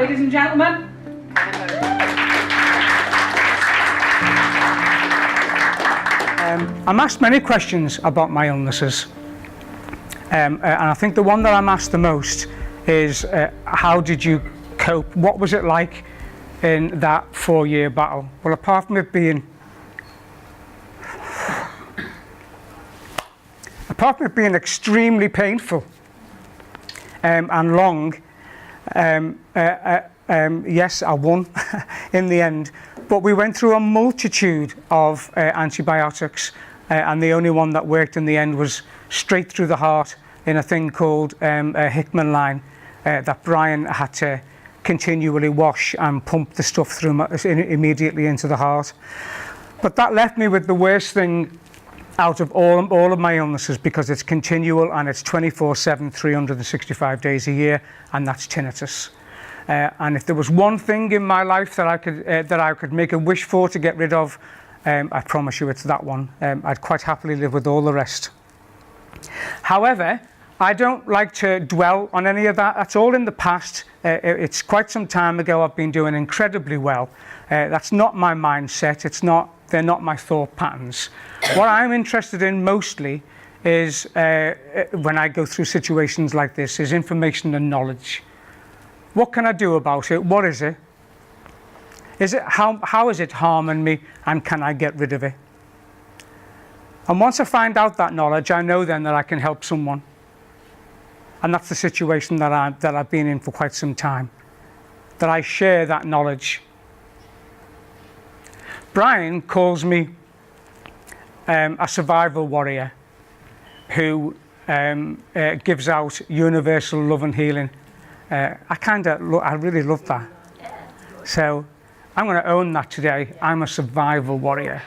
ladies and gentlemen. I'm asked many questions about my illnesses, and I think the one that I'm asked the most is how did you cope? What was it like in that 4-year battle? Well, apart from it being extremely painful and long, yes, I won in the end. But we went through a multitude of antibiotics, and the only one that worked in the end was straight through the heart in a thing called a Hickman line that Brian had to continually wash and pump the stuff through immediately into the heart. But that left me with the worst thing out of all of my illnesses, because it's continual and it's 24/7, 365 days a year, and that's tinnitus. And if there was one thing in my life that I could make a wish for to get rid of, I promise you it's that one. I'd quite happily live with all the rest. However, I don't like to dwell on any of that. That's all in the past. It's quite some time ago. I've been doing incredibly well. That's not my mindset. They're not my thought patterns. What I'm interested in mostly is, when I go through situations like this, is information and knowledge. What can I do about it? What is it? How is it harming me, and can I get rid of it? And once I find out that knowledge, I know then that I can help someone. And that's the situation that I've been in for quite some time, that I share that knowledge. Brian calls me a survival warrior who gives out universal love and healing. I really love that. So I'm going to own that today. I'm a survival warrior.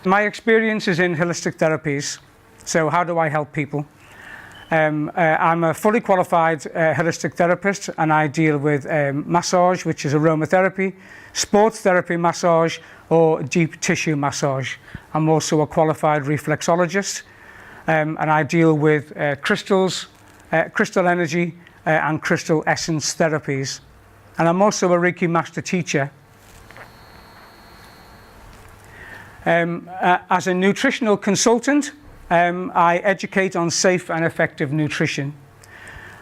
My experience is in holistic therapies. So how do I help people? I'm a fully qualified holistic therapist, and I deal with massage, which is aromatherapy, sports therapy massage, or deep tissue massage. I'm also a qualified reflexologist, and I deal with crystals, crystal energy, and crystal essence therapies. And I'm also a Reiki master teacher. As a nutritional consultant, I educate on safe and effective nutrition.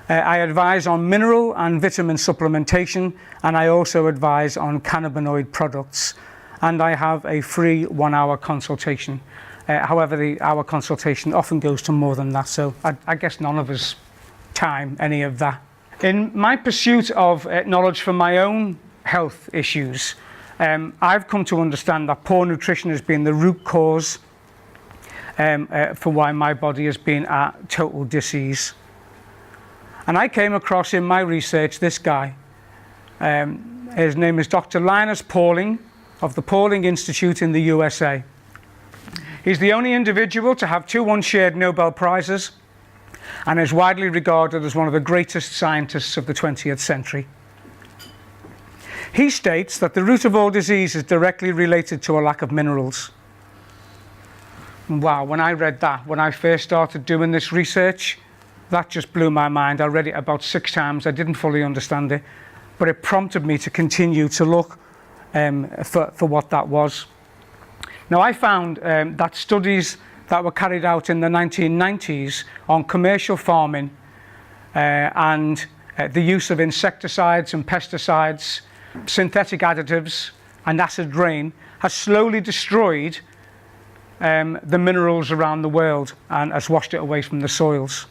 I advise on mineral and vitamin supplementation, and I also advise on cannabinoid products. And I have a free 1-hour consultation. However, our consultation often goes to more than that, so I guess none of us time any of that. In my pursuit of knowledge for my own health issues, I've come to understand that poor nutrition has been the root cause for why my body has been at total disease. And I came across in my research this guy. His name is Dr. Linus Pauling of the Pauling Institute in the USA. He's the only individual to have 2 unshared Nobel Prizes, and is widely regarded as one of the greatest scientists of the 20th century. He states that the root of all disease is directly related to a lack of minerals. Wow, when I read that, when I first started doing this research, that just blew my mind. I read it about 6 times. I didn't fully understand it, but it prompted me to continue to look for what that was. Now, I found that studies that were carried out in the 1990s on commercial farming and the use of insecticides and pesticides, synthetic additives, and acid rain has slowly destroyed the minerals around the world and has washed it away from the soils.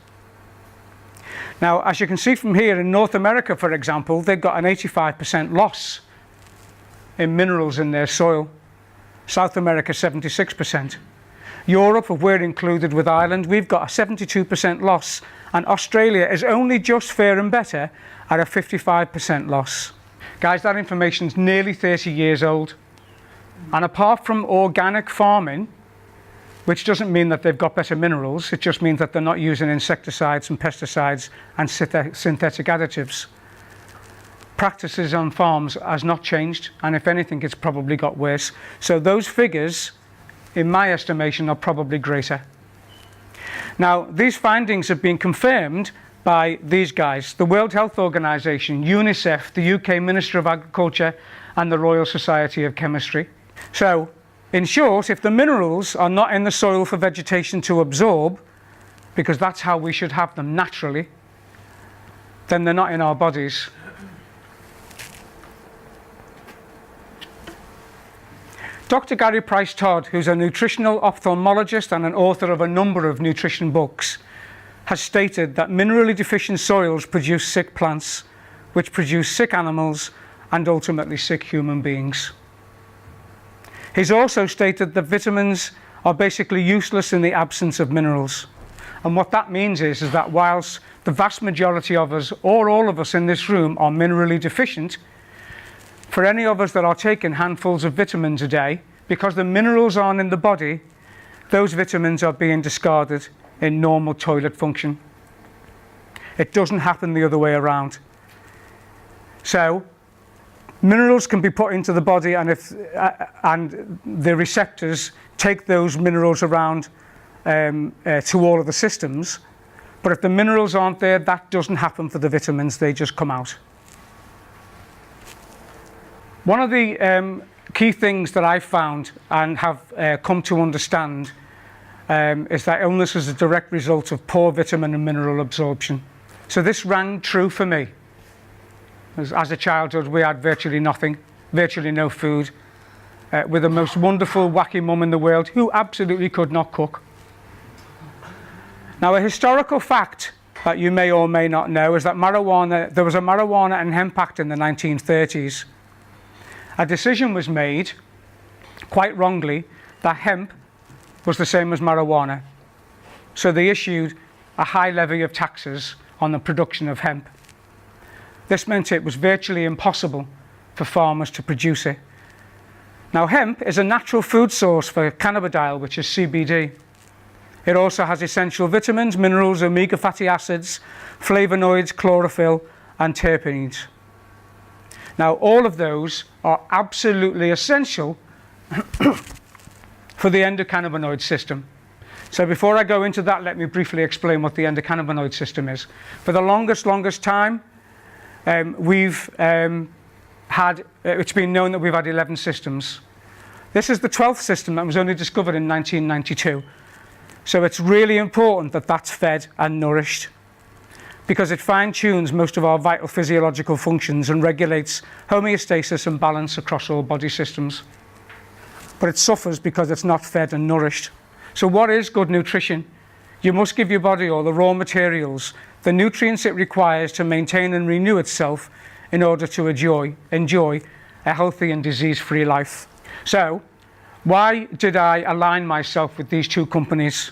Now, as you can see from here, in North America, for example, they've got an 85% loss in minerals in their soil. South America, 76%. Europe, if we're included with Ireland, we've got a 72% loss, and Australia is only just fair and better at a 55% loss. Guys, that information's nearly 30 years old. And apart from organic farming, which doesn't mean that they've got better minerals, it just means that they're not using insecticides and pesticides and synthetic additives. Practices on farms has not changed, and if anything, it's probably got worse. So those figures, in my estimation, are probably greater. Now, these findings have been confirmed by these guys: the World Health Organization, UNICEF, the UK Minister of Agriculture, and the Royal Society of Chemistry. So, in short, if the minerals are not in the soil for vegetation to absorb, because that's how we should have them naturally, then they're not in our bodies. Dr. Gary Price Todd, who's a nutritional ophthalmologist and an author of a number of nutrition books, has stated that minerally deficient soils produce sick plants, which produce sick animals and ultimately sick human beings. He's also stated that vitamins are basically useless in the absence of minerals. And what that means is that whilst the vast majority of us, or all of us in this room, are minerally deficient, for any of us that are taking handfuls of vitamins a day, because the minerals aren't in the body, those vitamins are being discarded in normal toilet function. It doesn't happen the other way around. So, minerals can be put into the body, and and the receptors take those minerals around to all of the systems. But if the minerals aren't there, that doesn't happen for the vitamins, they just come out. One of the key things that I found and have come to understand is that illness is a direct result of poor vitamin and mineral absorption. So this rang true for me. As a childhood, we had virtually nothing, virtually no food, with the most wonderful, wacky mum in the world who absolutely could not cook. Now, a historical fact that you may or may not know is that there was a marijuana and hemp act in the 1930s. A decision was made, quite wrongly, that hemp was the same as marijuana. So they issued a high levy of taxes on the production of hemp. This meant it was virtually impossible for farmers to produce it. Now, hemp is a natural food source for cannabidiol, which is CBD. It also has essential vitamins, minerals, omega fatty acids, flavonoids, chlorophyll, and terpenes. Now, all of those are absolutely essential for the endocannabinoid system. So before I go into that, let me briefly explain what the endocannabinoid system is. For the longest time, it's been known that we've had 11 systems. This is the 12th system that was only discovered in 1992. So it's really important that that's fed and nourished, because it fine-tunes most of our vital physiological functions and regulates homeostasis and balance across all body systems. But it suffers because it's not fed and nourished. So what is good nutrition? You must give your body all the raw materials, the nutrients it requires to maintain and renew itself in order to enjoy a healthy and disease-free life. So, why did I align myself with these two companies?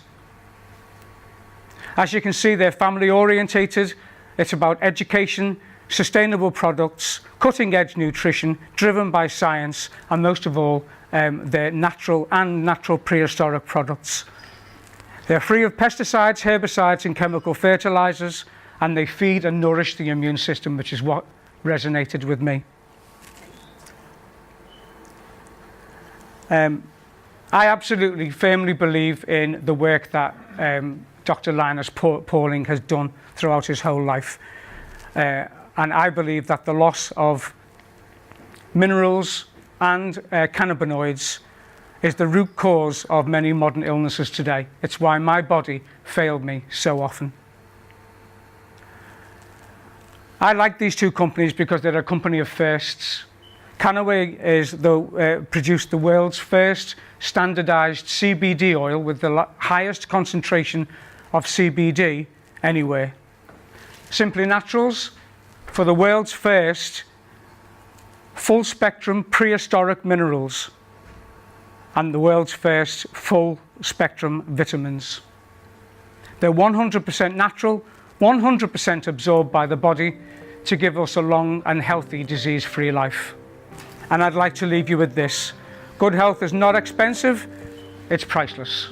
As you can see, they're family orientated. It's about education, sustainable products, cutting-edge nutrition, driven by science, and most of all, they're natural prehistoric products. They're free of pesticides, herbicides, and chemical fertilizers, and they feed and nourish the immune system, which is what resonated with me. I absolutely firmly believe in the work that Dr. Linus Pauling has done throughout his whole life. And I believe that the loss of minerals and cannabinoids is the root cause of many modern illnesses today. It's why my body failed me so often. I like these two companies because they're a company of firsts. Canaway produced the world's first standardized CBD oil with the highest concentration of CBD anywhere. Simply Naturals for the world's first full spectrum prehistoric minerals and the world's first full spectrum vitamins. They're 100% natural, 100% absorbed by the body to give us a long and healthy disease-free life. And I'd like to leave you with this: good health is not expensive, it's priceless.